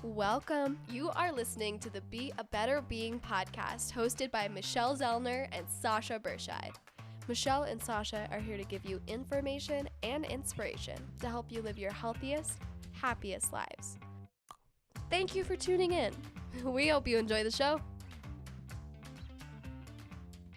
Welcome. You are listening to the Be a Better Being podcast hosted by Michelle Zellner and Sasha Berscheid. Michelle and Sasha are here to give you information and inspiration to help you live your healthiest, happiest lives. Thank you for tuning in. We hope you enjoy the show.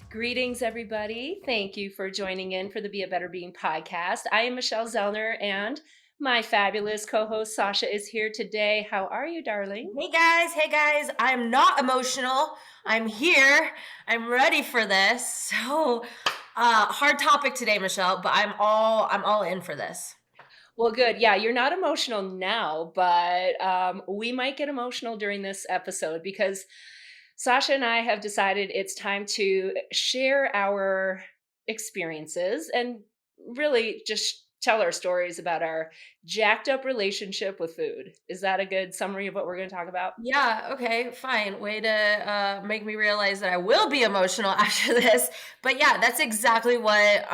Greetings, everybody. Thank you for joining in for the Be a Better Being podcast. I am Michelle Zellner, and my fabulous co-host Sasha is here today. How are you, darling? Hey guys, I'm not emotional. I'm here. I'm ready for this. So, hard topic today, Michelle, but I'm all in for this. Well, good. Yeah, you're not emotional now, but we might get emotional during this episode because Sasha and I have decided it's time to share our experiences and really just tell our stories about our jacked up relationship with food. Is that a good summary of what we're going to talk about? Yeah, okay, fine. Way to make me realize that I will be emotional after this. But yeah, that's exactly what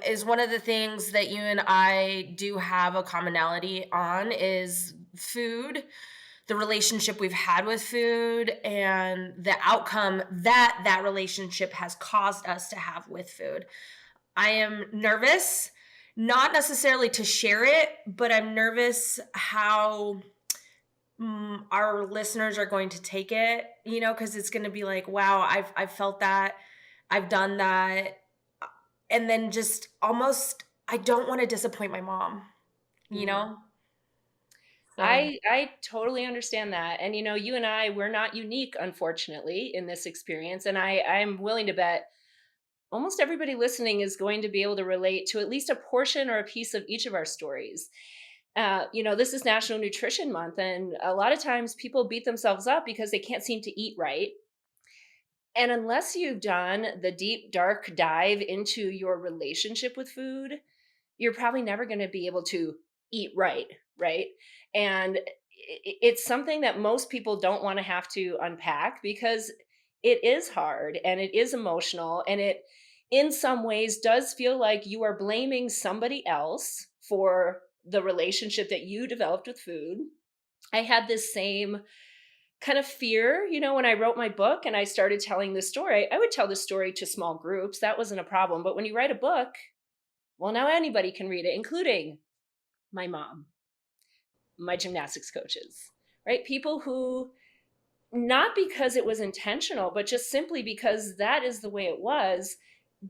is one of the things that you and I do have a commonality on is food, the relationship we've had with food, and the outcome that that relationship has caused us to have with food. I am nervous, not necessarily to share it, but I'm nervous how our listeners are going to take it, because it's going to be like, wow, I've felt that, I've done that, and then just almost I don't want to disappoint my mom, you know. So I totally understand that. And you and I, we're not unique, unfortunately, in this experience. And I'm willing to bet almost everybody listening is going to be able to relate to at least a portion or a piece of each of our stories. This is National Nutrition Month, and a lot of times people beat themselves up because they can't seem to eat right. And unless you've done the deep, dark dive into your relationship with food, you're probably never going to be able to eat right, right? And it's something that most people don't want to have to unpack because it is hard and it is emotional and it in some ways does feel like you are blaming somebody else for the relationship that you developed with food. I had this same kind of fear, when I wrote my book and I started telling this story. I would tell the story to small groups. That wasn't a problem. But when you write a book, well, now anybody can read it, including my mom, my gymnastics coaches, right? People who, not because it was intentional, but just simply because that is the way it was,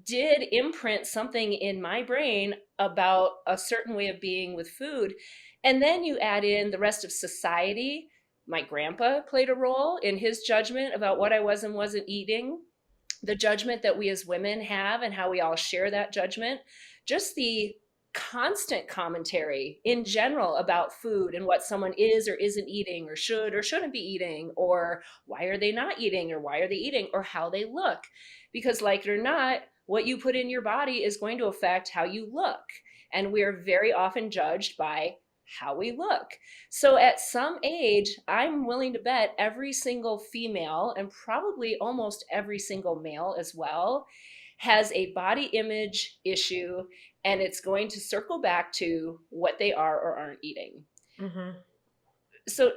did imprint something in my brain about a certain way of being with food. And then you add in the rest of society. My grandpa played a role in his judgment about what I was and wasn't eating, the judgment that we as women have and how we all share that judgment, just the constant commentary in general about food and what someone is or isn't eating or should or shouldn't be eating, or why are they not eating or why are they eating, or how they look. Because like it or not, what you put in your body is going to affect how you look. And we're very often judged by how we look. So at some age, I'm willing to bet every single female and probably almost every single male as well has a body image issue, and it's going to circle back to what they are or aren't eating. mm-hmm. So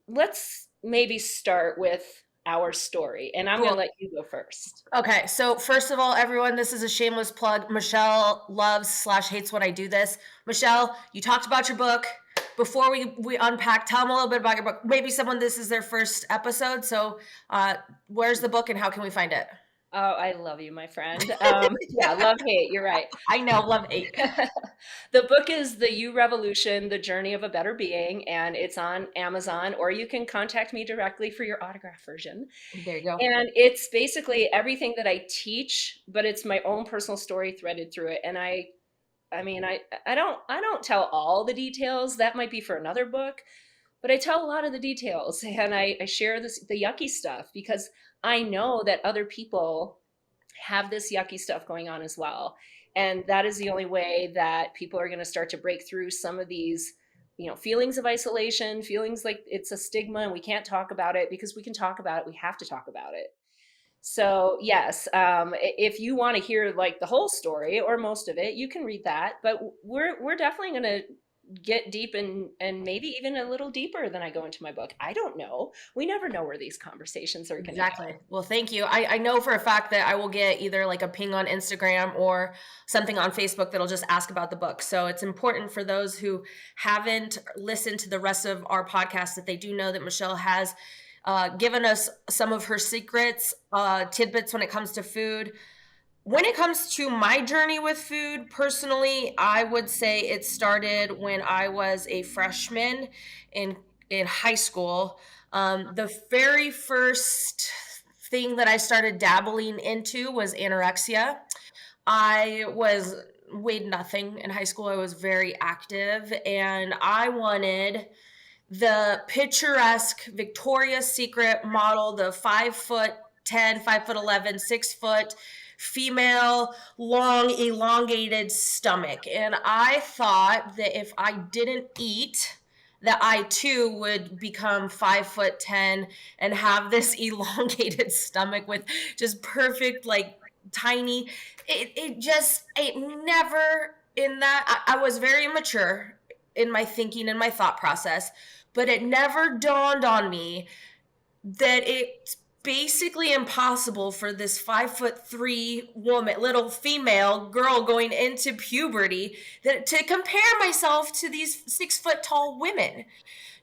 let's maybe start with our story, and I'm Cool. going to let you go first. Okay, so first of all, everyone, this is a shameless plug. Michelle loves/hates when I do this. Michelle, you talked about your book. Before we unpack, tell them a little bit about your book. Maybe someone, this is their first episode. So where's the book and how can we find it? Oh, I love you, my friend. Yeah, love, hate, you're right. I know, love, hate. The book is The You Revolution, The Journey of a Better Being, and it's on Amazon, or you can contact me directly for your autograph version. There you go. And it's basically everything that I teach, but it's my own personal story threaded through it. And I don't tell all the details. That might be for another book, but I tell a lot of the details, and I share the yucky stuff because I know that other people have this yucky stuff going on as well. And that is the only way that people are going to start to break through some of these, feelings of isolation, feelings like it's a stigma and we can't talk about it. Because we can talk about it, we have to talk about it. So yes, if you want to hear like the whole story or most of it, you can read that. But we're definitely going to get deep and maybe even a little deeper than I go into my book. I don't know. We never know where these conversations are going to go. Exactly. Well, thank you. I know for a fact that I will get either like a ping on Instagram or something on Facebook that'll just ask about the book. So it's important for those who haven't listened to the rest of our podcast that they do know that Michelle has given us some of her secrets, tidbits when it comes to food. When it comes to my journey with food, personally, I would say it started when I was a freshman in high school. The very first thing that I started dabbling into was anorexia. I was weighed nothing in high school. I was very active, and I wanted the picturesque Victoria's Secret model, the 5'10", 5'11", 6 foot female, long, elongated stomach. And I thought that if I didn't eat, that I too would become 5'10" and have this elongated stomach with just perfect, like tiny. It never in that. I was very immature in my thinking and my thought process, but it never dawned on me that it's basically impossible for this 5'3" woman, little female girl going into puberty, to compare myself to these 6 foot tall women,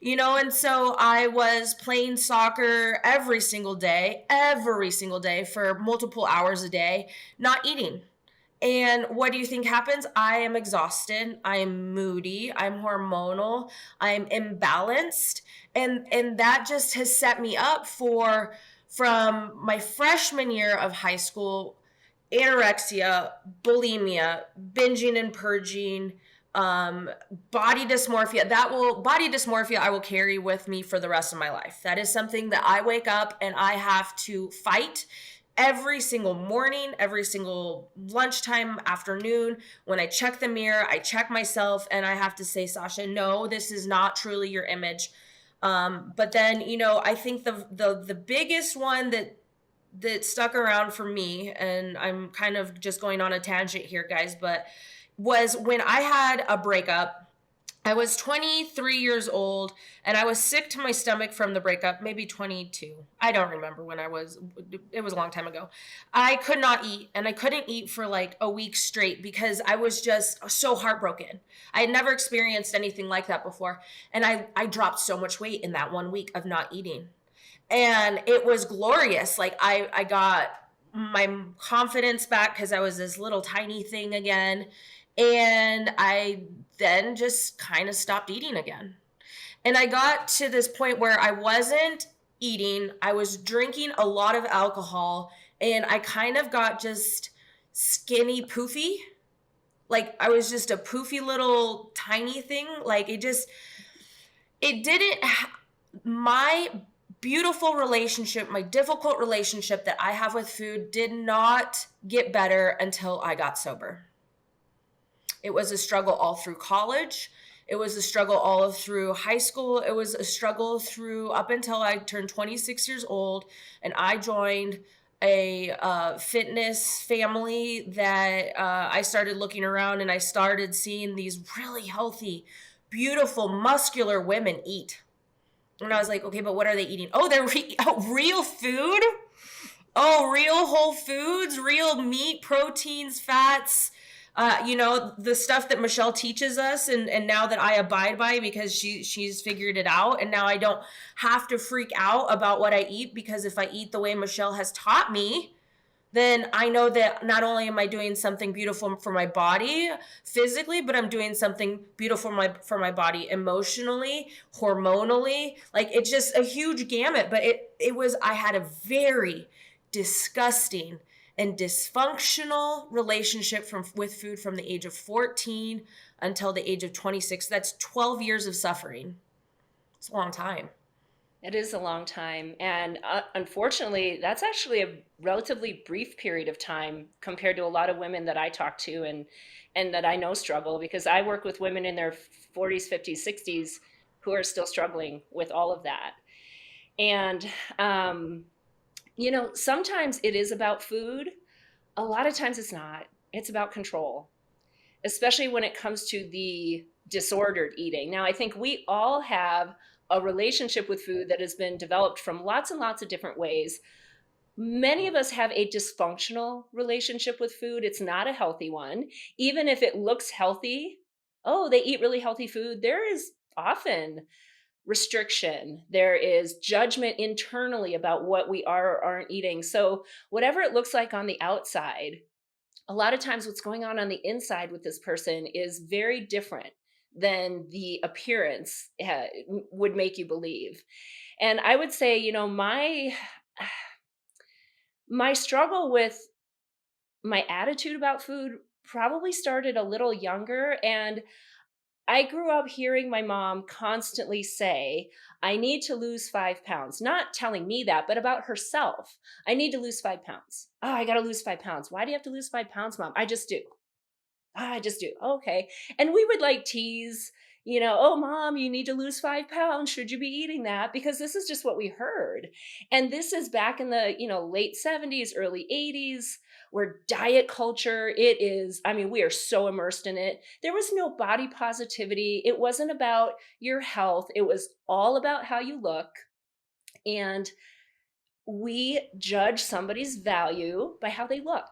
and so I was playing soccer every single day for multiple hours a day, not eating. And what do you think happens? I am exhausted. I'm moody. I'm hormonal. I'm imbalanced. And that just has set me up from my freshman year of high school, anorexia, bulimia, binging and purging, body dysmorphia. Body dysmorphia I will carry with me for the rest of my life. That is something that I wake up and I have to fight every single morning, every single lunchtime, afternoon. When I check the mirror, I check myself and I have to say, Sasha, no, this is not truly your image. But then, I think the biggest one that stuck around for me, and I'm kind of just going on a tangent here, guys, but was when I had a breakup. I was 23 years old and I was sick to my stomach from the breakup, maybe 22. I don't remember when it was a long time ago. I could not eat, and I couldn't eat for like a week straight because I was just so heartbroken. I had never experienced anything like that before. And I dropped so much weight in that 1 week of not eating. And it was glorious. Like I got my confidence back because I was this little tiny thing again. And I then just kind of stopped eating again. And I got to this point where I wasn't eating, I was drinking a lot of alcohol, and I kind of got just skinny poofy. Like I was just a poofy little tiny thing. Like my beautiful relationship, my difficult relationship that I have with food did not get better until I got sober. It was a struggle all through college. It was a struggle all through high school. It was a struggle through up until I turned 26 years old and I joined a fitness family that I started looking around and I started seeing these really healthy, beautiful, muscular women eat. And I was like, okay, but what are they eating? Oh, they're real food? Oh, real whole foods, real meat, proteins, fats, the stuff that Michelle teaches us and now that I abide by because she's figured it out. And now I don't have to freak out about what I eat because if I eat the way Michelle has taught me, then I know that not only am I doing something beautiful for my body physically, but I'm doing something beautiful for my body emotionally, hormonally. Like it's just a huge gamut. But I had a very disgusting and dysfunctional relationship with food from the age of 14 until the age of 26. That's 12 years of suffering. It's a long time. It is a long time. And unfortunately, that's actually a relatively brief period of time compared to a lot of women that I talk to and that I know struggle, because I work with women in their 40s, 50s, 60s who are still struggling with all of that. And, sometimes it is about food. A lot of times it's not. It's about control, especially when it comes to the disordered eating. Now, I think we all have a relationship with food that has been developed from lots and lots of different ways. Many of us have a dysfunctional relationship with food. It's not a healthy one. Even if it looks healthy, oh, they eat really healthy food. There is often restriction. There is judgment internally about what we are or aren't eating. So, whatever it looks like on the outside, a lot of times what's going on the inside with this person is very different than the appearance would make you believe. And I would say, my struggle with my attitude about food probably started a little younger, and I grew up hearing my mom constantly say, I need to lose 5 pounds. Not telling me that, but about herself. I need to lose 5 pounds. Oh, I got to lose 5 pounds. Why do you have to lose 5 pounds, mom? I just do. I just do. Okay. And we would like tease, oh, mom, you need to lose 5 pounds. Should you be eating that? Because this is just what we heard. And this is back in the, late 70s, early 80s, where diet culture, we are so immersed in it. There was no body positivity. It wasn't about your health. It was all about how you look. And we judge somebody's value by how they look.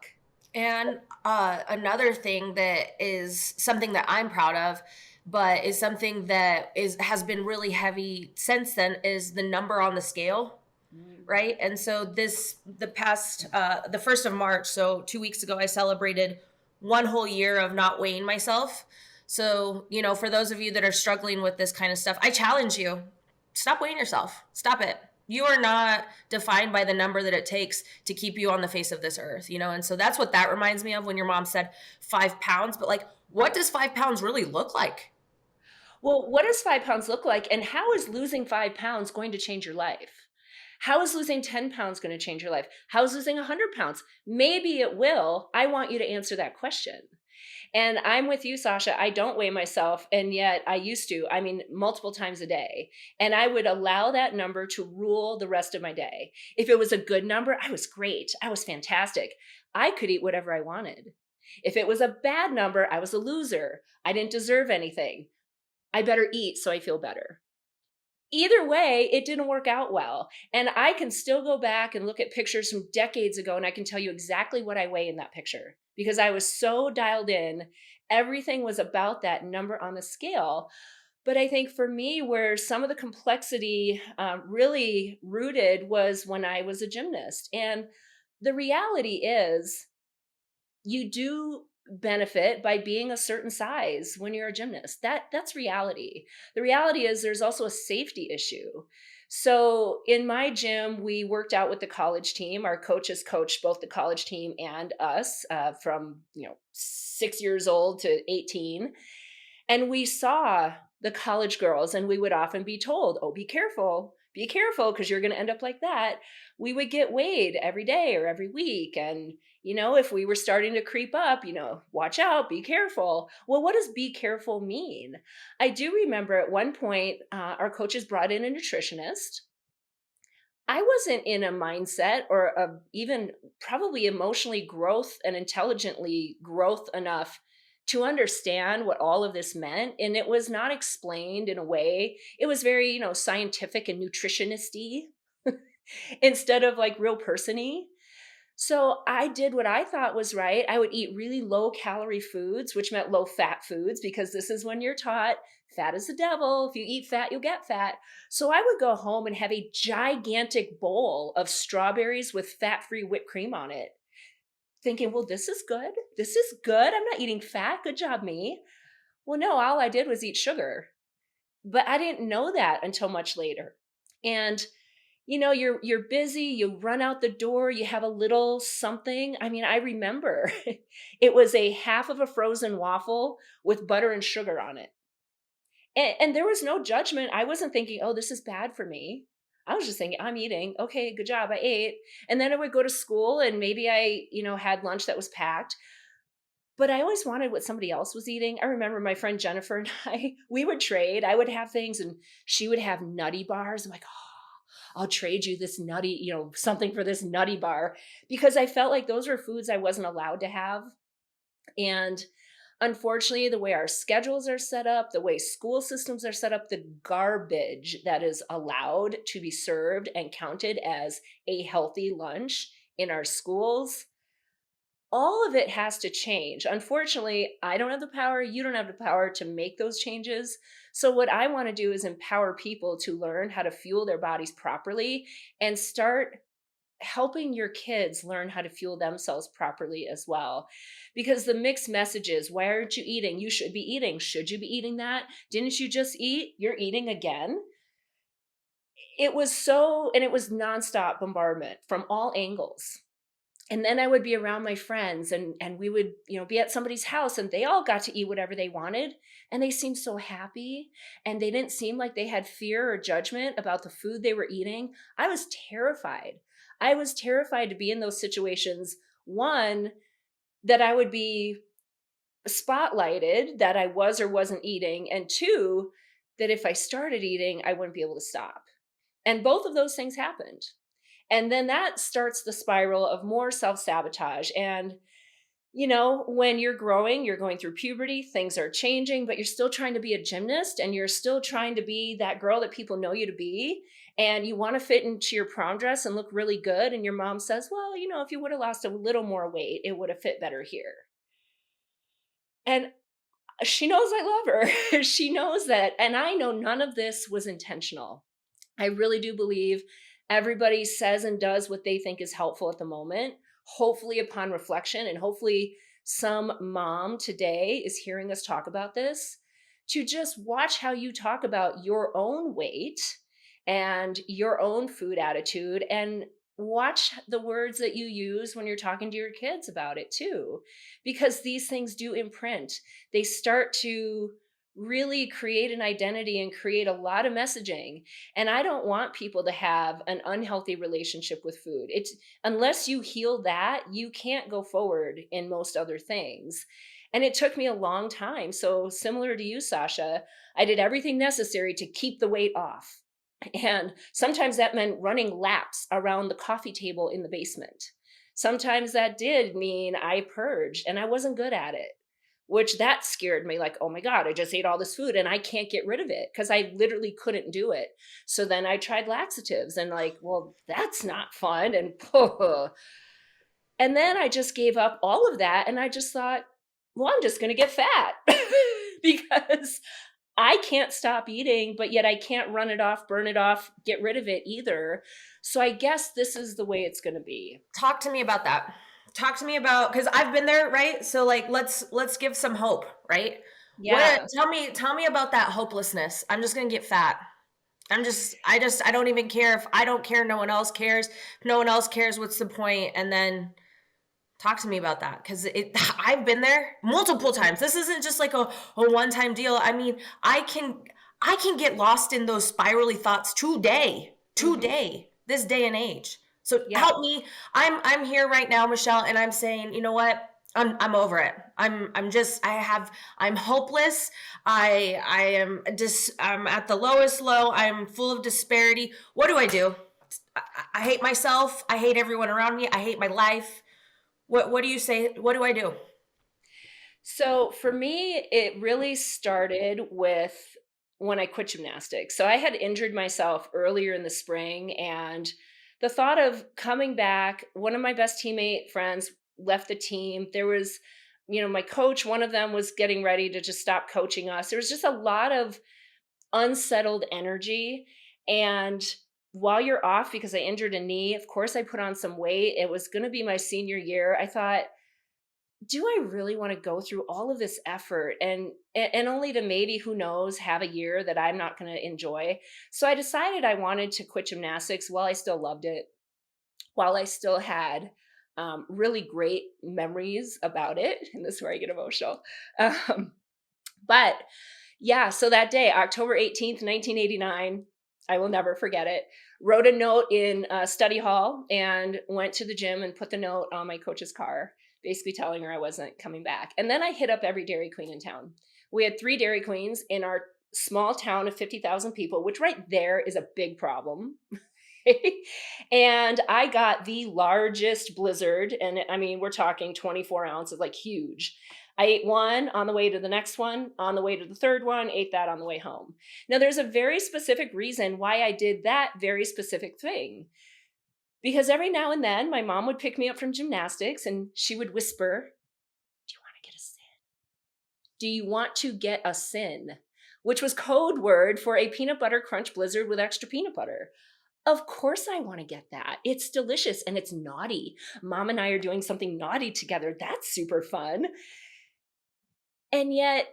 And another thing that is something that I'm proud of, but is something that has been really heavy since then, is the number on the scale, right? And so the 1st of March, so 2 weeks ago, I celebrated 1 whole year of not weighing myself. So, for those of you that are struggling with this kind of stuff, I challenge you, stop weighing yourself. Stop it. You are not defined by the number that it takes to keep you on the face of this earth, And so that's what that reminds me of when your mom said 5 pounds. But like, what does 5 pounds really look like? Well, what does 5 pounds look like? And how is losing 5 pounds going to change your life? How is losing 10 pounds going to change your life? How is losing 100 pounds? Maybe it will. I want you to answer that question. And I'm with you, Sasha. I don't weigh myself. And yet I used to, multiple times a day. And I would allow that number to rule the rest of my day. If it was a good number, I was great. I was fantastic. I could eat whatever I wanted. If it was a bad number, I was a loser. I didn't deserve anything. I better eat so I feel better. Either way, it didn't work out well. And I can still go back and look at pictures from decades ago, and I can tell you exactly what I weigh in that picture because I was so dialed in. Everything was about that number on the scale. But I think for me, where some of the complexity really rooted was when I was a gymnast. And the reality is, you do benefit by being a certain size when you're a gymnast. That's reality. The reality is there's also a safety issue. So in my gym, we worked out with the college team. Our coaches coached both the college team and us from 6 years old to 18. And we saw the college girls, and we would often be told, oh, be careful, because you're going to end up like that. We would get weighed every day or every week. And, if we were starting to creep up, watch out, be careful. Well, what does be careful mean? I do remember at one point, our coaches brought in a nutritionist. I wasn't in a mindset or even probably emotionally growth and intelligently growth enough to understand what all of this meant. And it was not explained in a way. It was very, scientific and nutritionist-y instead of like real person-y. So I did what I thought was right. I would eat really low calorie foods, which meant low fat foods, because this is when you're taught fat is the devil. If you eat fat, you'll get fat. So I would go home and have a gigantic bowl of strawberries with fat-free whipped cream on it, thinking, well, this is good. This is good. I'm not eating fat. Good job, me. Well, no, all I did was eat sugar. But I didn't know that until much later. And you're busy, you run out the door, you have a little something. I remember it was a half of a frozen waffle with butter and sugar on it. And there was no judgment. I wasn't thinking, oh, this is bad for me. I was just thinking, I'm eating. Okay, good job. I ate. And then I would go to school and maybe I, had lunch that was packed. But I always wanted what somebody else was eating. I remember my friend Jennifer and we would trade. I would have things and she would have nutty bars. I'm like, oh, I'll trade you this nutty, something for this nutty bar, because I felt like those were foods I wasn't allowed to have. And unfortunately, the way our schedules are set up, the way school systems are set up, the garbage that is allowed to be served and counted as a healthy lunch in our schools, all of it has to change. Unfortunately, I don't have the power, you don't have the power to make those changes. So, what I want to do is empower people to learn how to fuel their bodies properly and start helping your kids learn how to fuel themselves properly as well. Because the mixed messages, why aren't you eating? You should be eating. Should you be eating that? Didn't you just eat? You're eating again. It was so, and it was nonstop bombardment from all angles. And then I would be around my friends and we would, be at somebody's house and they all got to eat whatever they wanted and they seemed so happy and they didn't seem like they had fear or judgment about the food they were eating. I was terrified. I was terrified to be in those situations. One, that I would be spotlighted that I was or wasn't eating, and two, that if I started eating, I wouldn't be able to stop. And both of those things happened. And then that starts the spiral of more self sabotage. And, when you're growing, you're going through puberty, things are changing, but you're still trying to be a gymnast and you're still trying to be that girl that people know you to be. And you want to fit into your prom dress and look really good. And your mom says, well, if you would have lost a little more weight, it would have fit better here. And she knows I love her. She knows that. And I know none of this was intentional. I really do believe everybody says and does what they think is helpful at the moment, hopefully upon reflection, and hopefully some mom today is hearing us talk about this, to just watch how you talk about your own weight and your own food attitude, and watch the words that you use when you're talking to your kids about it too, because these things do imprint. They start to really create an identity and create a lot of messaging. And I don't want people to have an unhealthy relationship with food. It's, unless you heal that, you can't go forward in most other things. And it took me a long time. So similar to you, Sasha, I did everything necessary to keep the weight off. And sometimes that meant running laps around the coffee table in the basement. Sometimes that did mean I purged, and I wasn't good at it, which that scared me. Like, oh my God, I just ate all this food and I can't get rid of it because I literally couldn't do it. So then I tried laxatives and like, well, that's not fun. And then I just gave up all of that. And I just thought, well, I'm just going to get fat because I can't stop eating, but yet I can't run it off, burn it off, get rid of it either. So I guess this is the way it's going to be. Talk to me about that. Talk to me about, because I've been there, right? So like, let's give some hope, right? Yeah. Tell me about that hopelessness. I'm just gonna get fat. I don't even care. If I don't care, no one else cares. If no one else cares, what's the point? And then talk to me about that, because I've been there multiple times. This isn't just like a one-time deal. I mean, I can get lost in those spirally thoughts today, this day and age. So help me. I'm here right now, Michelle, and I'm saying, you know what? I'm over it. I'm hopeless. I'm at the lowest low. I'm full of disparity. What do I do? I hate myself. I hate everyone around me. I hate my life. What do you say? What do I do? So for me, it really started with when I quit gymnastics. So I had injured myself earlier in the spring, and the thought of coming back, one of my best teammate friends left the team. There was, my coach, one of them was getting ready to just stop coaching us. There was just a lot of unsettled energy. And while you're off, because I injured a knee, of course I put on some weight. It was going to be my senior year. I thought, do I really want to go through all of this effort and only to maybe, who knows, have a year that I'm not going to enjoy? So I decided I wanted to quit gymnastics while I still loved it, while I still had really great memories about it. And this is where I get emotional. But yeah, so that day, October 18th, 1989, I will never forget it. Wrote a note in study hall and went to the gym and put the note on my coach's car, basically telling her I wasn't coming back. And then I hit up every Dairy Queen in town. We had 3 Dairy Queens in our small town of 50,000 people, which right there is a big problem. And I got the largest blizzard. And I mean, we're talking 24 ounces, like huge. I ate one on the way to the next one, on the way to the third one, ate that on the way home. Now, there's a very specific reason why I did that very specific thing. Because every now and then, my mom would pick me up from gymnastics and she would whisper, "Do you want to get a sin? Do you want to get a sin?" Which was code word for a peanut butter crunch blizzard with extra peanut butter. Of course I want to get that. It's delicious and it's naughty. Mom and I are doing something naughty together. That's super fun. And yet,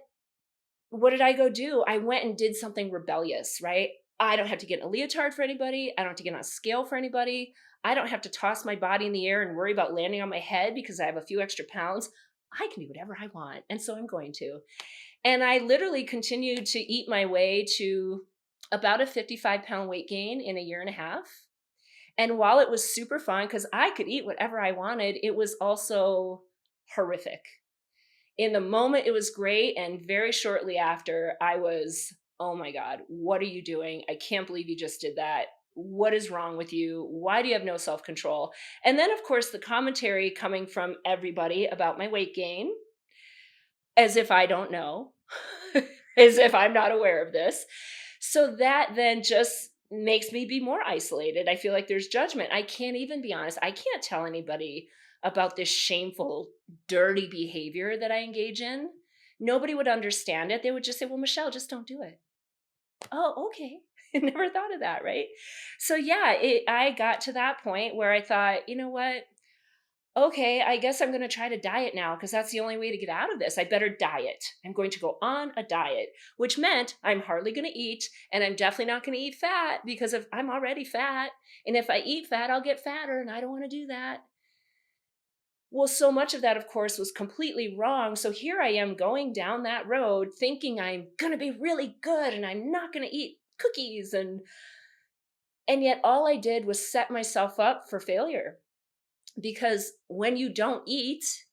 what did I go do? I went and did something rebellious, right? I don't have to get in a leotard for anybody. I don't have to get on a scale for anybody. I don't have to toss my body in the air and worry about landing on my head because I have a few extra pounds. I can do whatever I want. And so I'm going to. And I literally continued to eat my way to about a 55-pound weight gain in a year and a half. And while it was super fun, because I could eat whatever I wanted, it was also horrific. In the moment, it was great. And very shortly after, I was, oh my God, what are you doing? I can't believe you just did that. What is wrong with you? Why do you have no self-control? And then, of course, the commentary coming from everybody about my weight gain, as if I don't know, as if I'm not aware of this. So that then just makes me be more isolated. I feel like there's judgment. I can't even be honest. I can't tell anybody about this shameful, dirty behavior that I engage in. Nobody would understand it. They would just say, well, Michelle, just don't do it. Oh, okay. I never thought of that, right? So yeah, I got to that point where I thought, you know what? Okay, I guess I'm going to try to diet now because that's the only way to get out of this. I better diet. I'm going to go on a diet, which meant I'm hardly going to eat, and I'm definitely not going to eat fat because I'm already fat. And if I eat fat, I'll get fatter, and I don't want to do that. Well, so much of that, of course, was completely wrong. So here I am going down that road thinking I'm going to be really good and I'm not going to eat cookies. And yet all I did was set myself up for failure. Because when you don't eat,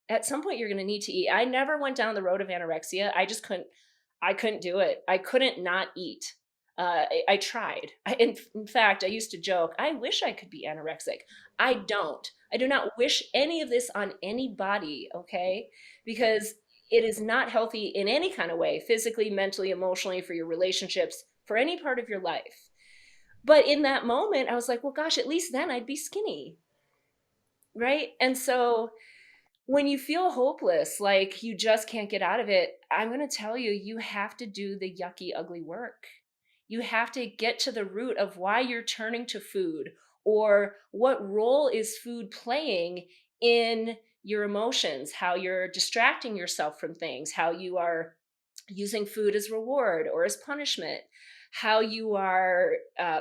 at some point you're going to need to eat. I never went down the road of anorexia. I couldn't do it. I couldn't not eat. I tried. In fact, I used to joke, I wish I could be anorexic. I don't. I do not wish any of this on anybody, okay? Because it is not healthy in any kind of way, physically, mentally, emotionally, for your relationships, for any part of your life. But in that moment, I was like, well, gosh, at least then I'd be skinny. Right? And so when you feel hopeless, like you just can't get out of it, I'm going to tell you, you have to do the yucky, ugly work. You have to get to the root of why you're turning to food, or what role is food playing in your emotions, how you're distracting yourself from things, how you are using food as reward or as punishment, how you are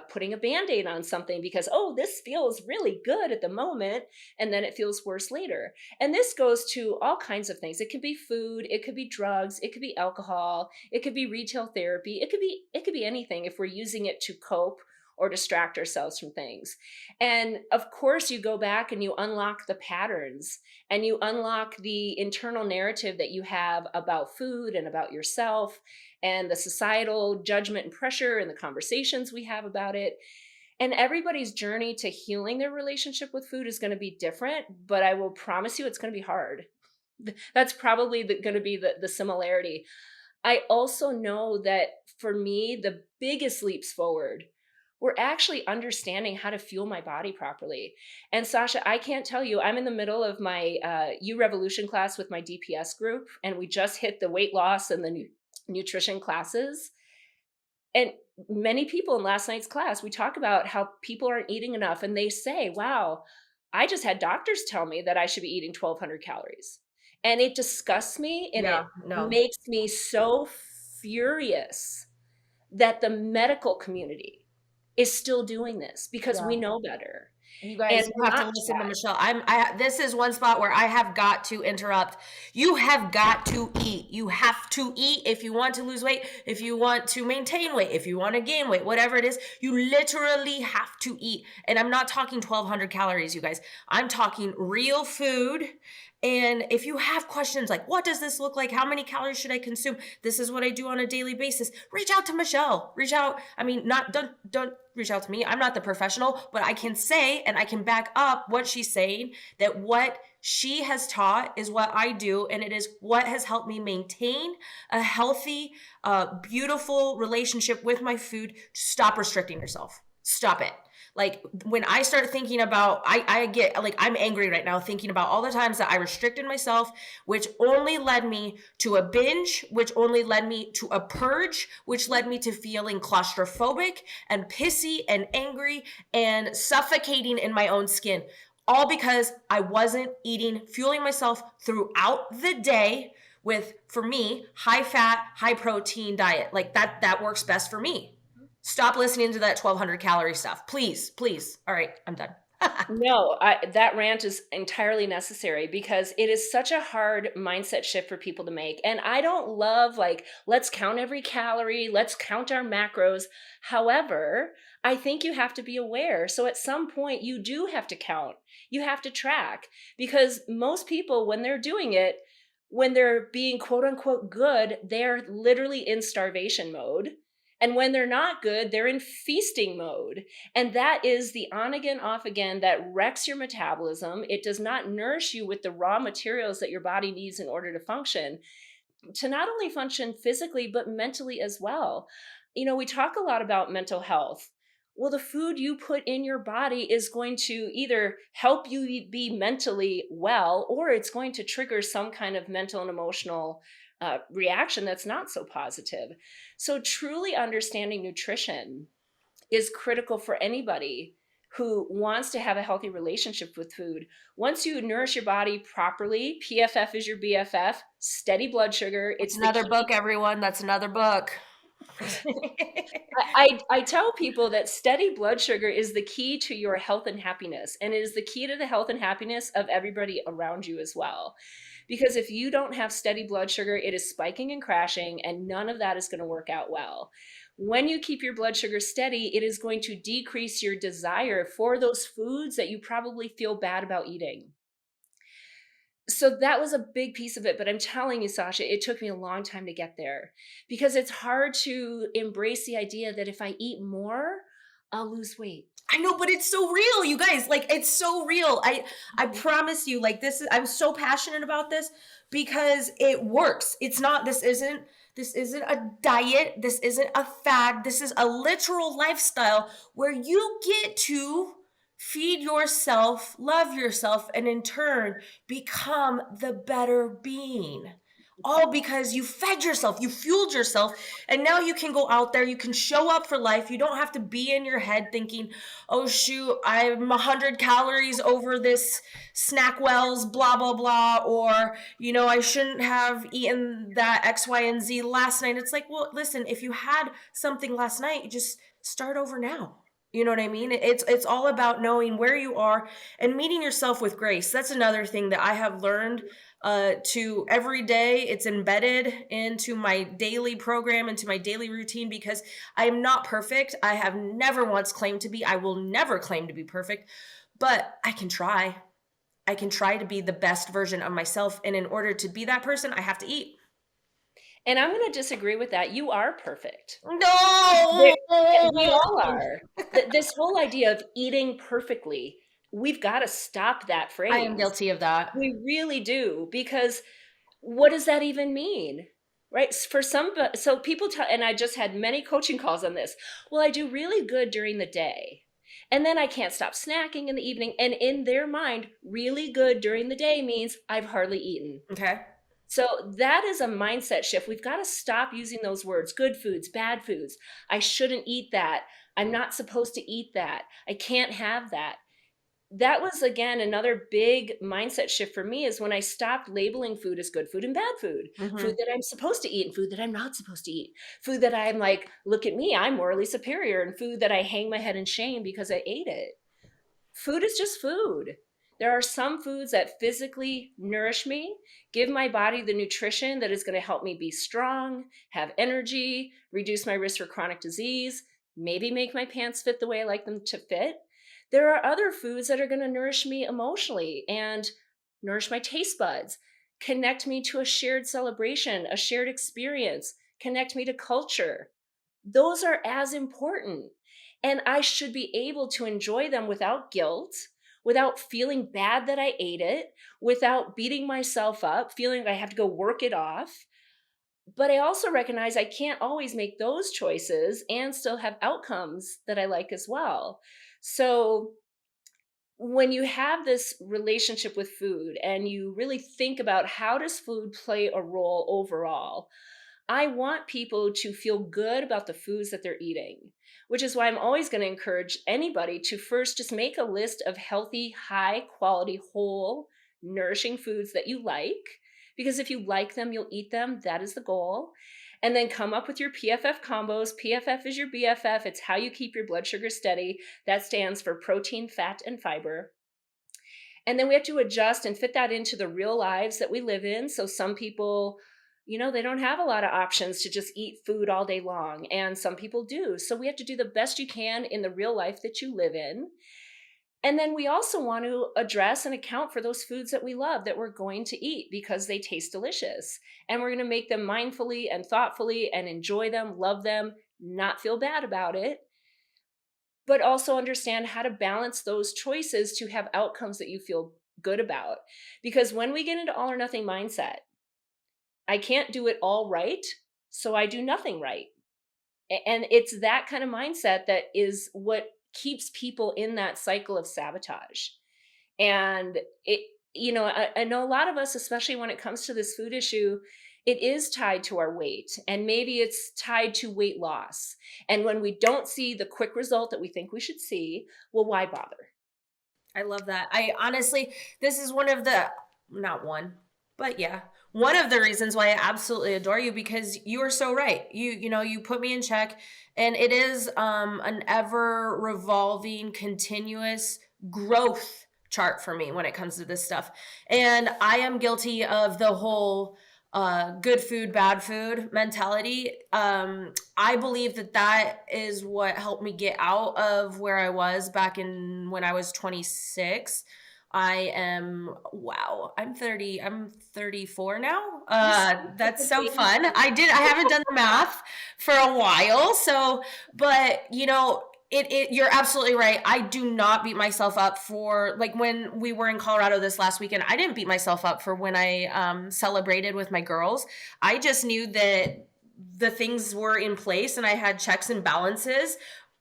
putting a Band-Aid on something because, oh, this feels really good at the moment, and then it feels worse later. And this goes to all kinds of things. It could be food, it could be drugs, it could be alcohol, it could be retail therapy, it could be anything if we're using it to cope or distract ourselves from things. And of course, you go back and you unlock the patterns and you unlock the internal narrative that you have about food and about yourself and the societal judgment and pressure and the conversations we have about it. And everybody's journey to healing their relationship with food is going to be different, but I will promise you it's going to be hard. That's probably going to be the similarity. I also know that for me, the biggest leaps forward were actually understanding how to fuel my body properly. And Sasha, I can't tell you, I'm in the middle of my U Revolution class with my DPS group, and we just hit the weight loss and the nutrition classes. And many people in last night's class, we talk about how people aren't eating enough, and they say, wow, I just had doctors tell me that I should be eating 1,200 calories. And it disgusts me, and it makes me so furious that the medical community is still doing this because we know better. You guys have to listen to Michelle. This is one spot where I have got to interrupt. You have got to eat. You have to eat if you want to lose weight, if you want to maintain weight, if you want to gain weight, whatever it is, you literally have to eat. And I'm not talking 1,200 calories, you guys. I'm talking real food. And if you have questions like, what does this look like? How many calories should I consume? This is what I do on a daily basis. Reach out to Michelle. Reach out. I mean, don't reach out to me. I'm not the professional, but I can say, and I can back up what she's saying, that what she has taught is what I do. And it is what has helped me maintain a healthy, beautiful relationship with my food. Stop restricting yourself. Stop it. Like when I start thinking about, I get like, I'm angry right now thinking about all the times that I restricted myself, which only led me to a binge, which only led me to a purge, which led me to feeling claustrophobic and pissy and angry and suffocating in my own skin. All because I wasn't fueling myself throughout the day with, for me, high fat, high protein diet. Like that works best for me. Stop listening to that 1,200 calorie stuff. Please, please. All right, I'm done. No, that rant is entirely necessary because it is such a hard mindset shift for people to make. And I don't love like, let's count every calorie, let's count our macros. However, I think you have to be aware. So at some point, you do have to count, you have to track, because most people, when they're doing it, when they're being quote unquote good, they're literally in starvation mode. And when they're not good, they're in feasting mode. And that is the on again, off again that wrecks your metabolism. It does not nourish you with the raw materials that your body needs in order to not only function physically, but mentally as well. You know, we talk a lot about mental health. Well, the food you put in your body is going to either help you be mentally well, or it's going to trigger some kind of mental and emotional reaction that's not so positive. So, truly understanding nutrition is critical for anybody who wants to have a healthy relationship with food. Once you nourish your body properly, PFF is your BFF, steady blood sugar. It's another book, everyone. That's another book. I tell people that steady blood sugar is the key to your health and happiness, and it is the key to the health and happiness of everybody around you as well. Because if you don't have steady blood sugar, it is spiking and crashing, and none of that is going to work out well. When you keep your blood sugar steady, it is going to decrease your desire for those foods that you probably feel bad about eating. So that was a big piece of it. But I'm telling you, Sasha, it took me a long time to get there because it's hard to embrace the idea that if I eat more, I'll lose weight. I know, but it's so real, you guys. Like, it's so real. I promise you, like, I'm so passionate about this because it works. This isn't a diet. This isn't a fad. This is a literal lifestyle where you get to feed yourself, love yourself, and in turn become the better being. All because you fed yourself, you fueled yourself, and now you can go out there, you can show up for life. You don't have to be in your head thinking, oh shoot, I'm 100 calories over this Snackwell's, blah, blah, blah, or, I shouldn't have eaten that X, Y, and Z last night. It's like, well, listen, if you had something last night, just start over now. You know what I mean? It's all about knowing where you are and meeting yourself with grace. That's another thing that I have learned to every day. It's embedded into my daily program, into my daily routine, because I am not perfect. I have never once claimed to be. I will never claim to be perfect, but I can try. I can try to be the best version of myself. And in order to be that person, I have to eat. And I'm going to disagree with that. You are perfect. No! We all are. This whole idea of eating perfectly, we've got to stop that phrase. I am guilty of that. We really do, because what does that even mean? Right? So people tell, and I just had many coaching calls on this. Well, I do really good during the day, and then I can't stop snacking in the evening. And in their mind, really good during the day means I've hardly eaten. Okay. So that is a mindset shift. We've got to stop using those words, good foods, bad foods. I shouldn't eat that. I'm not supposed to eat that. I can't have that. That was, again, another big mindset shift for me, is when I stopped labeling food as good food and bad food, food that I'm supposed to eat and food that I'm not supposed to eat, food that I'm like, look at me, I'm morally superior, and food that I hang my head in shame because I ate it. Food is just food. There are some foods that physically nourish me, give my body the nutrition that is going to help me be strong, have energy, reduce my risk for chronic disease, maybe make my pants fit the way I like them to fit. There are other foods that are going to nourish me emotionally and nourish my taste buds, connect me to a shared celebration, a shared experience, connect me to culture. Those are as important. And I should be able to enjoy them without guilt, without feeling bad that I ate it, without beating myself up, feeling like I have to go work it off. But I also recognize I can't always make those choices and still have outcomes that I like as well. So when you have this relationship with food and you really think about how does food play a role overall, I want people to feel good about the foods that they're eating, which is why I'm always going to encourage anybody to first just make a list of healthy, high quality, whole, nourishing foods that you like. Because if you like them, you'll eat them. That is the goal. And then come up with your PFF combos. PFF is your BFF. It's how you keep your blood sugar steady. That stands for protein, fat, and fiber. And then we have to adjust and fit that into the real lives that we live in. So some people, they don't have a lot of options to just eat food all day long. And some people do. So we have to do the best you can in the real life that you live in. And then we also want to address and account for those foods that we love that we're going to eat because they taste delicious. And we're going to make them mindfully and thoughtfully and enjoy them, love them, not feel bad about it, but also understand how to balance those choices to have outcomes that you feel good about. Because when we get into all or nothing mindset, I can't do it all right, so I do nothing right. And it's that kind of mindset that is what keeps people in that cycle of sabotage. And I know a lot of us, especially when it comes to this food issue, it is tied to our weight, and maybe it's tied to weight loss. And when we don't see the quick result that we think we should see, well, why bother? I love that. I honestly, this is one of the, not one, but yeah, one of the reasons why I absolutely adore you, because you are so right. You put me in check, and it is an ever revolving, continuous growth chart for me when it comes to this stuff. And I am guilty of the whole good food, bad food mentality. I believe that is what helped me get out of where I was back in when I was 26. I'm 30, I'm 34 now. That's so fun. I haven't done the math for a while. So, but you're absolutely right. I do not beat myself up for, like, when we were in Colorado this last weekend, I didn't beat myself up for when I celebrated with my girls. I just knew that the things were in place and I had checks and balances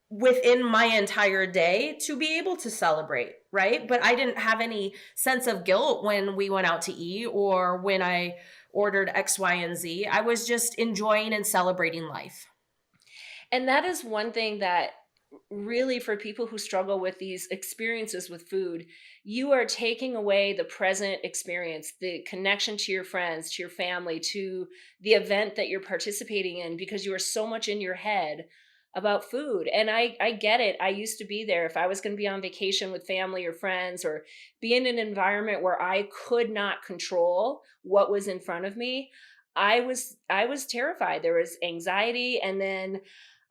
within my entire day to be able to celebrate, right? But I didn't have any sense of guilt when we went out to eat or when I ordered X, Y, and Z. I was just enjoying and celebrating life. And that is one thing that really, for people who struggle with these experiences with food, you are taking away the present experience, the connection to your friends, to your family, to the event that you're participating in, because you are so much in your head about food. And I get it. I used to be there. If I was going to be on vacation with family or friends, or be in an environment where I could not control what was in front of me, I was terrified. There was anxiety, and then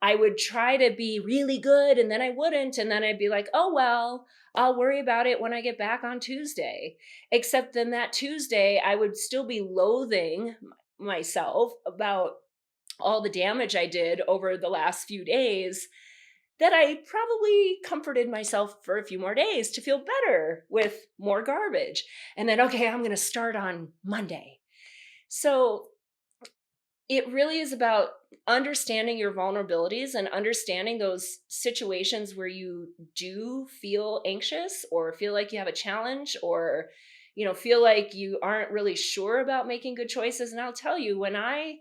I would try to be really good, and then I wouldn't. And then I'd be like, oh, well, I'll worry about it when I get back on Tuesday. Except then that Tuesday, I would still be loathing myself about all the damage I did over the last few days, that I probably comforted myself for a few more days to feel better with more garbage. And then, okay, I'm going to start on Monday. So it really is about understanding your vulnerabilities and understanding those situations where you do feel anxious or feel like you have a challenge, or feel like you aren't really sure about making good choices. And I'll tell you, when I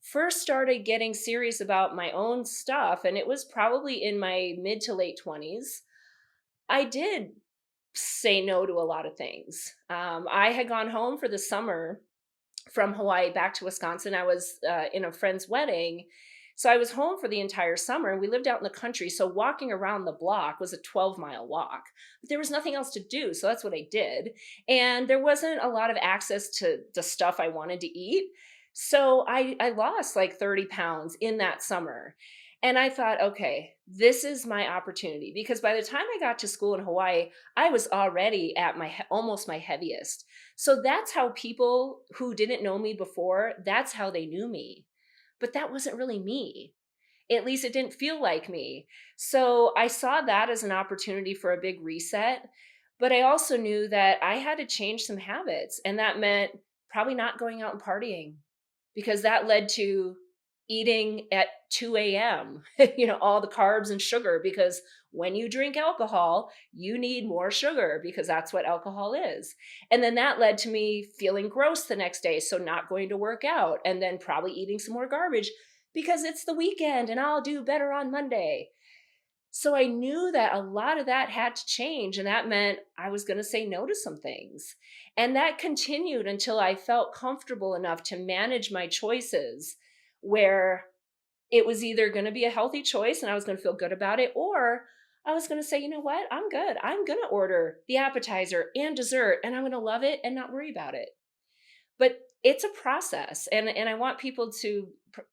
first started getting serious about my own stuff, and it was probably in my mid to late 20s, I did say no to a lot of things. I had gone home for the summer from Hawaii back to Wisconsin. I was in a friend's wedding. So I was home for the entire summer. We lived out in the country. So walking around the block was a 12-mile walk. But there was nothing else to do. So that's what I did. And there wasn't a lot of access to the stuff I wanted to eat. So I lost like 30 pounds in that summer. And I thought, okay, this is my opportunity, because by the time I got to school in Hawaii, I was already at almost my heaviest. So that's how people who didn't know me before, that's how they knew me. But that wasn't really me. At least it didn't feel like me. So I saw that as an opportunity for a big reset. But I also knew that I had to change some habits. And that meant probably not going out and partying because that led to eating at 2 a.m., all the carbs and sugar. Because when you drink alcohol, you need more sugar because that's what alcohol is. And then that led to me feeling gross the next day. So not going to work out and then probably eating some more garbage because it's the weekend and I'll do better on Monday. So I knew that a lot of that had to change. And that meant I was going to say no to some things. And that continued until I felt comfortable enough to manage my choices, where it was either going to be a healthy choice and I was going to feel good about it, or I was going to say, you know what, I'm good. I'm going to order the appetizer and dessert and I'm going to love it and not worry about it. But it's a process, and I want people to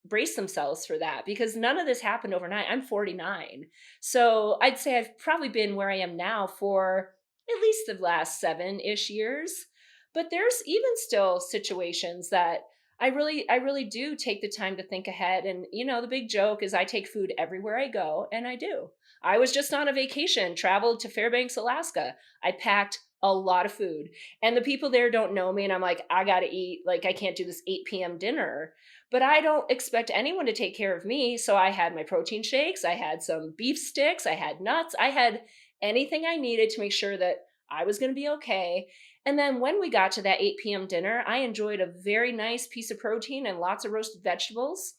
brace themselves for that because none of this happened overnight. I'm 49. So I'd say I've probably been where I am now for at least the last 7-ish years. But there's even still situations that I really do take the time to think ahead. And the big joke is I take food everywhere I go, and I do. I was just on a vacation, traveled to Fairbanks, Alaska. I packed a lot of food. And the people there don't know me. And I'm like, I got to eat. Like, I can't do this 8 p.m. dinner. But I don't expect anyone to take care of me. So I had my protein shakes. I had some beef sticks. I had nuts. I had anything I needed to make sure that I was going to be okay. And then when we got to that 8 p.m. dinner, I enjoyed a very nice piece of protein and lots of roasted vegetables,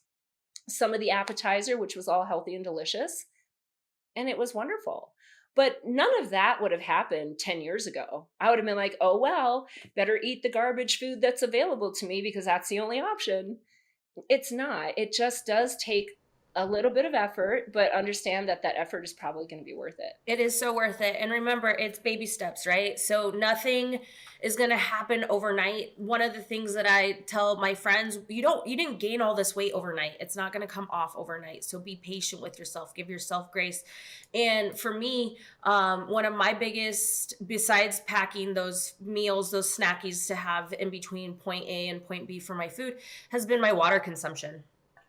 some of the appetizer, which was all healthy and delicious. And it was wonderful. But none of that would have happened 10 years ago. I would have been like, oh, well, better eat the garbage food that's available to me because that's the only option. It's not. It just does take a little bit of effort, but understand that that effort is probably going to be worth it. It is so worth it. And remember, it's baby steps, right? So nothing is going to happen overnight. One of the things that I tell my friends, you didn't gain all this weight overnight. It's not going to come off overnight. So be patient with yourself, give yourself grace. And for me, one of my biggest, besides packing those meals, those snackies to have in between point A and point B for my food, has been my water consumption.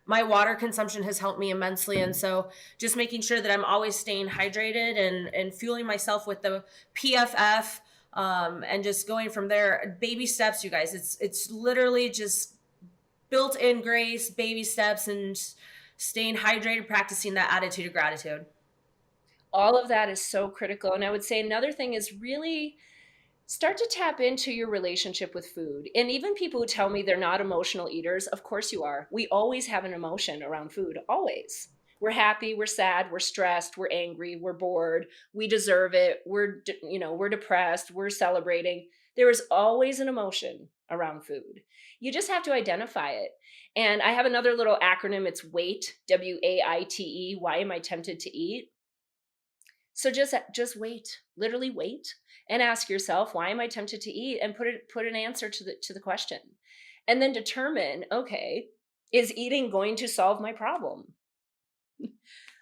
My water consumption has helped me immensely. And so just making sure that I'm always staying hydrated and fueling myself with the PFF, and just going from there. Baby steps, you guys. It's literally just built-in grace, baby steps, and staying hydrated, practicing that attitude of gratitude. All of that is so critical. And I would say another thing is really start to tap into your relationship with food. And even people who tell me they're not emotional eaters, of course you are. We always have an emotion around food, always. We're happy, we're sad, we're stressed, we're angry, we're bored, we deserve it, we're depressed, we're celebrating. There is always an emotion around food. You just have to identify it. And I have another little acronym. It's WAIT, WAITE. Why am I tempted to eat? So just wait, literally wait, and ask yourself, why am I tempted to eat? And put an answer to the question. And then determine, okay, is eating going to solve my problem?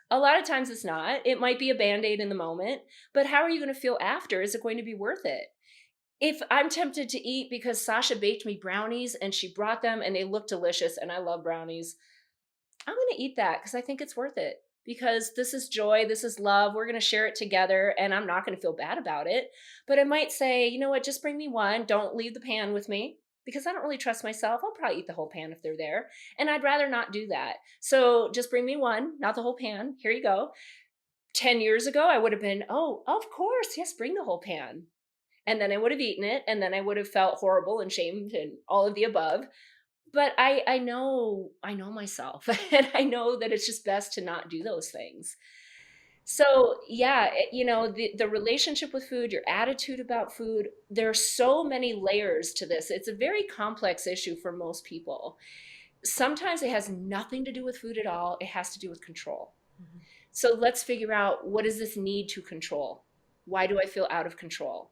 A lot of times it's not. It might be a band-aid in the moment, but how are you going to feel after? Is it going to be worth it? If I'm tempted to eat because Sasha baked me brownies and she brought them and they look delicious and I love brownies, I'm going to eat that because I think it's worth it. Because this is joy, this is love. We're going to share it together, and I'm not going to feel bad about it. But I might say, you know what, just bring me one. Don't leave the pan with me because I don't really trust myself. I'll probably eat the whole pan if they're there. And I'd rather not do that. So just bring me one, not the whole pan. Here you go. 10 years ago, I would have been, oh, of course. Yes, bring the whole pan. And then I would have eaten it. And then I would have felt horrible and shamed and all of the above. But I know myself and I know that it's just best to not do those things. So yeah, the relationship with food, your attitude about food, there are so many layers to this. It's a very complex issue for most people. Sometimes it has nothing to do with food at all. It has to do with control. Mhm. So let's figure out, what is this need to control? Why do I feel out of control?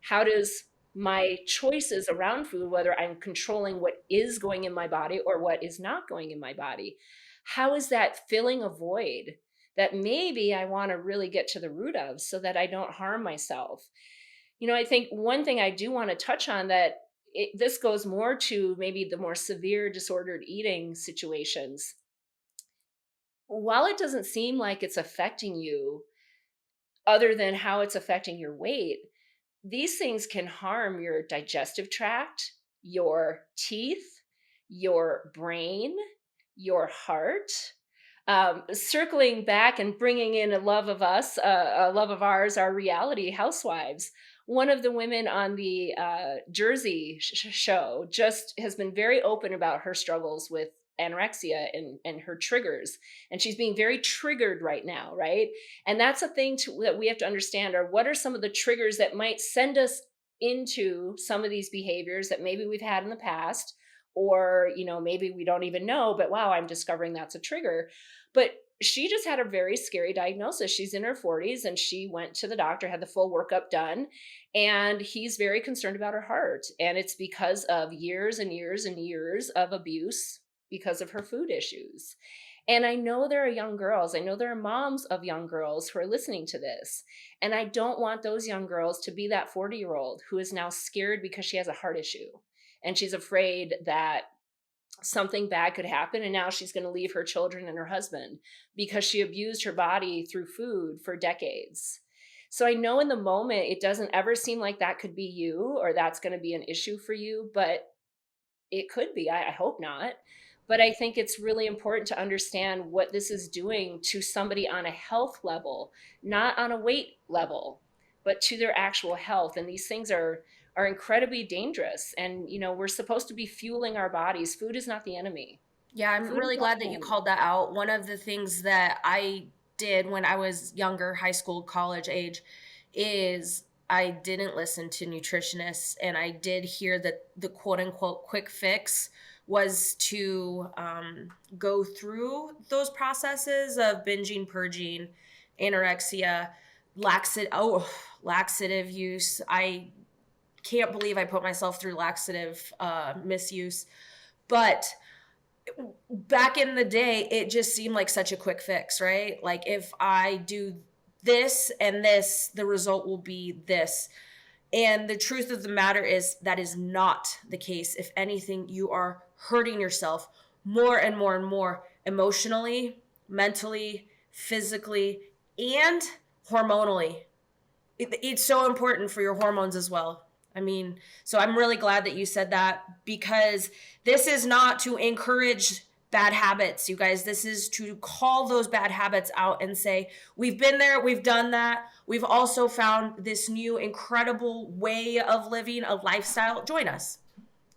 How does my choices around food, whether I'm controlling what is going in my body or what is not going in my body, how is that filling a void that maybe I want to really get to the root of so that I don't harm myself? I think one thing I do want to touch on, that this goes more to maybe the more severe disordered eating situations. while it doesn't seem like it's affecting you, other than how it's affecting your weight, these things can harm your digestive tract, your teeth, your brain, your heart. Circling back and bringing in a love of us, a love of ours, our reality housewives. One of the women on the Jersey show just has been very open about her struggles with anorexia and her triggers. And she's being very triggered right now, right? And that's a thing that we have to understand, are what are some of the triggers that might send us into some of these behaviors that maybe we've had in the past, or maybe we don't even know, but wow, I'm discovering that's a trigger. But she just had a very scary diagnosis. She's in her 40s and she went to the doctor, had the full workup done, and he's very concerned about her heart. And it's because of years and years and years of abuse because of her food issues. And I know there are young girls, I know there are moms of young girls who are listening to this. And I don't want those young girls to be that 40-year-old who is now scared because she has a heart issue. And she's afraid that something bad could happen, and now she's going to leave her children and her husband because she abused her body through food for decades. So I know in the moment it doesn't ever seem like that could be you, or that's going to be an issue for you, but it could be. I hope not. But I think it's really important to understand what this is doing to somebody on a health level, not on a weight level, but to their actual health. And these things are incredibly dangerous. And we're supposed to be fueling our bodies. Food is not the enemy. Yeah, I'm Food is really not glad the that you enemy. called that out. One of the things that I did when I was younger, high school, college age, is I didn't listen to nutritionists, and I did hear that the quote unquote quick fix was to go through those processes of binging, purging, anorexia, laxative use. I can't believe I put myself through laxative misuse. But back in the day, it just seemed like such a quick fix, right? Like, if I do this and this, the result will be this. And the truth of the matter is that is not the case. If anything, you are hurting yourself more and more and more, emotionally, mentally, physically, and hormonally. It's so important for your hormones as well. I mean, so I'm really glad that you said that, because this is not to encourage bad habits, you guys. This is to call those bad habits out and say, we've been there, we've done that. We've also found this new incredible way of living, a lifestyle. Join us.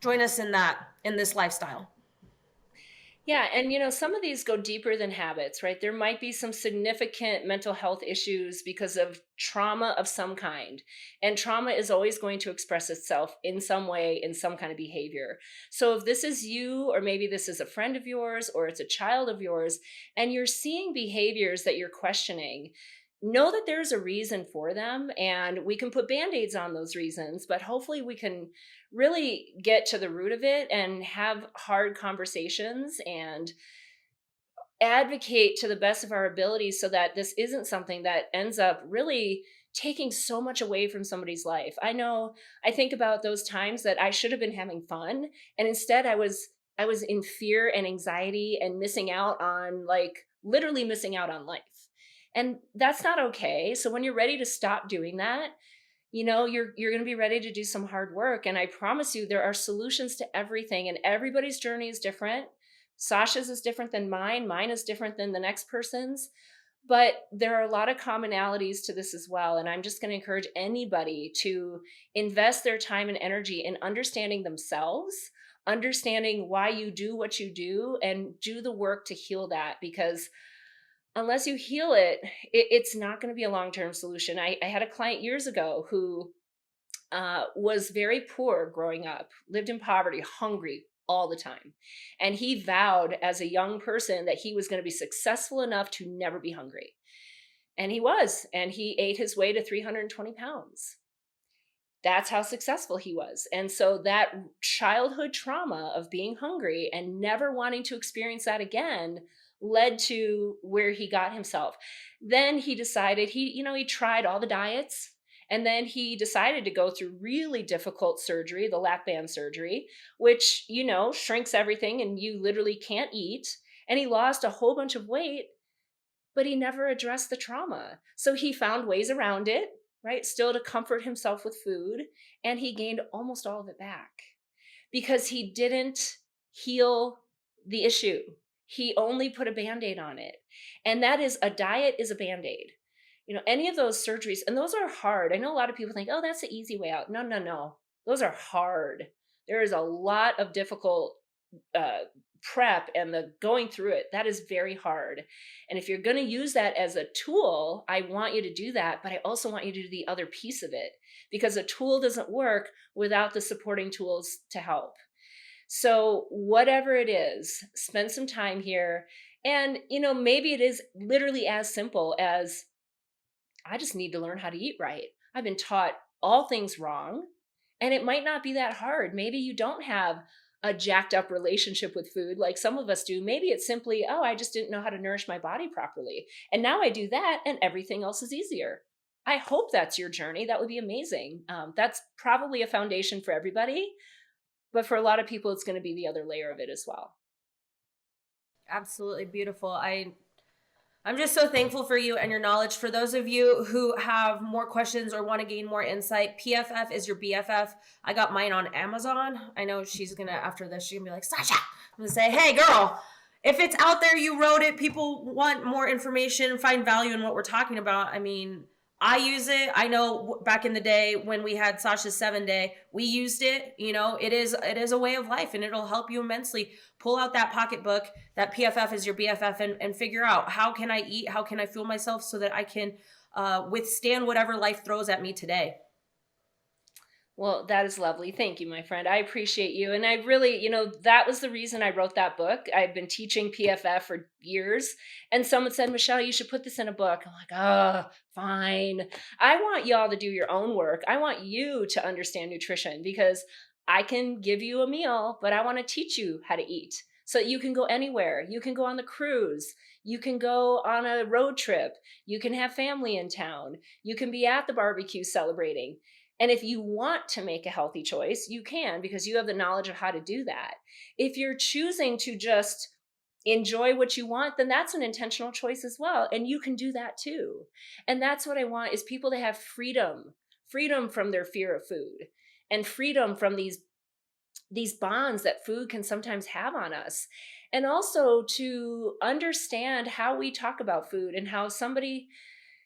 Join us in this lifestyle. Yeah, and some of these go deeper than habits, right? There might be some significant mental health issues because of trauma of some kind. And trauma is always going to express itself in some way, in some kind of behavior. So if this is you, or maybe this is a friend of yours, or it's a child of yours, and you're seeing behaviors that you're questioning, know that there's a reason for them, and we can put band-aids on those reasons, but hopefully we can really get to the root of it and have hard conversations and advocate to the best of our abilities, so that this isn't something that ends up really taking so much away from somebody's life. I know, I think about those times that I should have been having fun, and instead I was in fear and anxiety and missing out on, like, literally missing out on life. And that's not okay. So when you're ready to stop doing that, you're going to be ready to do some hard work. And I promise you, there are solutions to everything, and everybody's journey is different. Sasha's is different than mine. Mine is different than the next person's. But there are a lot of commonalities to this as well. And I'm just going to encourage anybody to invest their time and energy in understanding themselves, understanding why you do what you do, and do the work to heal that. Because unless you heal it's not going to be a long-term solution. I had a client years ago who was very poor growing up, lived in poverty, hungry all the time. And he vowed as a young person that he was going to be successful enough to never be hungry. And he was, and he ate his way to 320 pounds. That's how successful he was. And so that childhood trauma of being hungry and never wanting to experience that again led to where he got himself. Then he decided, he tried all the diets, and then he decided to go through really difficult surgery, the lap band surgery, which, shrinks everything and you literally can't eat. And he lost a whole bunch of weight. but he never addressed the trauma. So he found ways around it, right? Still to comfort himself with food. And he gained almost all of it back because he didn't heal the issue. He only put a band-aid on it. And that is, a diet is a band-aid. Any of those surgeries, and those are hard. I know a lot of people think, oh, that's the easy way out. No, no, no. Those are hard. There is a lot of difficult prep and the going through it. That is very hard. And if you're going to use that as a tool, I want you to do that, but I also want you to do the other piece of it, because a tool doesn't work without the supporting tools to help. So whatever it is, spend some time here. And, maybe it is literally as simple as, I just need to learn how to eat right. I've been taught all things wrong, and it might not be that hard. Maybe you don't have a jacked up relationship with food like some of us do. Maybe it's simply, oh, I just didn't know how to nourish my body properly. And now I do that, and everything else is easier. I hope that's your journey. That would be amazing. That's probably a foundation for everybody. But for a lot of people, it's going to be the other layer of it as well. Absolutely beautiful. I'm just so thankful for you and your knowledge. For those of you who have more questions or want to gain more insight, PFF is your BFF. I got mine on Amazon. I know she's going to, after this, she's going to be like, Sasha, I'm going to say, hey, girl, if it's out there, you wrote it, people want more information, find value in what we're talking about. I mean, I use it. I know back in the day when we had Sasha's 7-day, we used it. It is a way of life, and it'll help you immensely. Pull out that pocketbook, that PFF is your BFF, and figure out, how can I eat? How can I fuel myself so that I can withstand whatever life throws at me today? Well, that is lovely. Thank you, my friend. I appreciate you. And I really, that was the reason I wrote that book. I've been teaching PFF for years. And someone said, Michelle, you should put this in a book. I'm like, oh, fine. I want y'all to do your own work. I want you to understand nutrition, because I can give you a meal, but I want to teach you how to eat so that you can go anywhere. You can go on the cruise. You can go on a road trip. You can have family in town. You can be at the barbecue celebrating. And if you want to make a healthy choice, you can, because you have the knowledge of how to do that. If you're choosing to just enjoy what you want, then that's an intentional choice as well. And you can do that too. And that's what I want, is people to have freedom from their fear of food, and freedom from these bonds that food can sometimes have on us. And also to understand how we talk about food and how somebody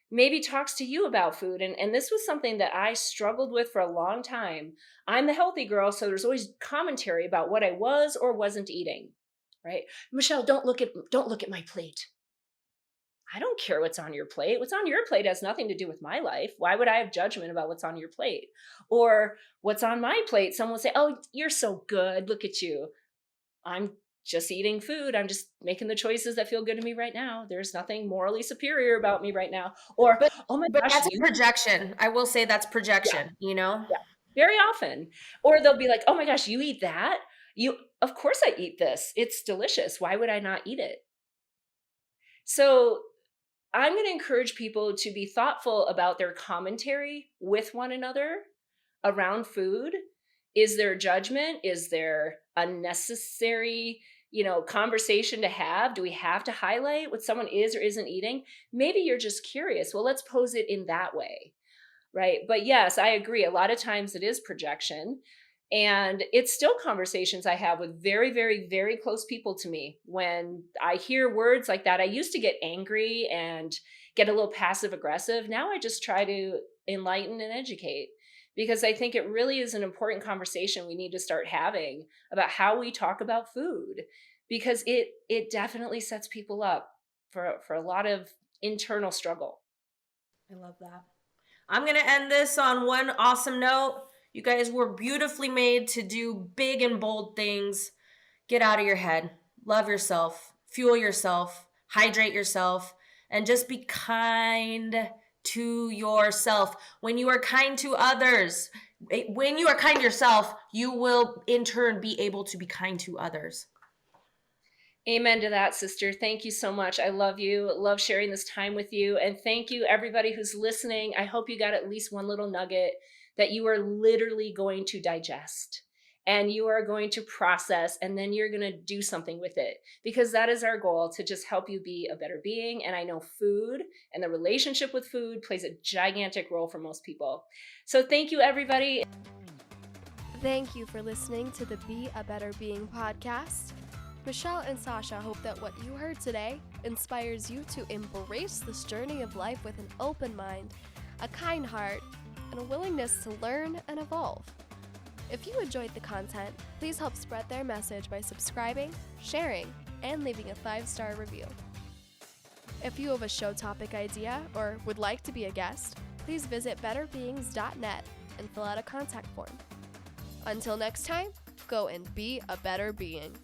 maybe talks to you about food. And this was something that I struggled with for a long time. I'm the healthy girl, so there's always commentary about what I was or wasn't eating, right? Michelle, don't look at my plate. I don't care what's on your plate. What's on your plate has nothing to do with my life. Why would I have judgment about what's on your plate? Or what's on my plate? Someone will say, oh, you're so good. Look at you. I'm just eating food. I'm just making the choices that feel good to me right now. There's nothing morally superior about me right now. Or, oh my gosh, that's projection. I will say that's projection, Yeah, very often. Or they'll be like, oh my gosh, you eat that? Of course I eat this. It's delicious. Why would I not eat it? So I'm going to encourage people to be thoughtful about their commentary with one another around food. Is there judgment? Is there unnecessary, conversation to have? Do we have to highlight what someone is or isn't eating? Maybe you're just curious. Well, let's pose it in that way, right? But yes, I agree. A lot of times it is projection. And it's still conversations I have with very, very, very close people to me. When I hear words like that, I used to get angry and get a little passive aggressive. Now I just try to enlighten and educate, because I think it really is an important conversation we need to start having about how we talk about food, because it definitely sets people up for a lot of internal struggle. I love that. I'm going to end this on one awesome note. You guys were beautifully made to do big and bold things. Get out of your head. Love yourself. Fuel yourself. Hydrate yourself. And just be kind to yourself. When you are kind to others, when you are kind to yourself, you will in turn be able to be kind to others. Amen to that, sister. Thank you so much. I love you. Love sharing this time with you. And thank you, everybody who's listening. I hope you got at least one little nugget that you are literally going to digest. and you are going to process, and then you're going to do something with it, because that is our goal, to just help you be a better being. And I know food and the relationship with food plays a gigantic role for most people. So thank you, everybody. Thank you for listening to the Be a Better Being podcast. Michelle and Sasha hope that what you heard today inspires you to embrace this journey of life with an open mind, a kind heart, and a willingness to learn and evolve. If you enjoyed the content, please help spread their message by subscribing, sharing, and leaving a 5-star review. If you have a show topic idea or would like to be a guest, please visit betterbeings.net and fill out a contact form. Until next time, go and be a better being.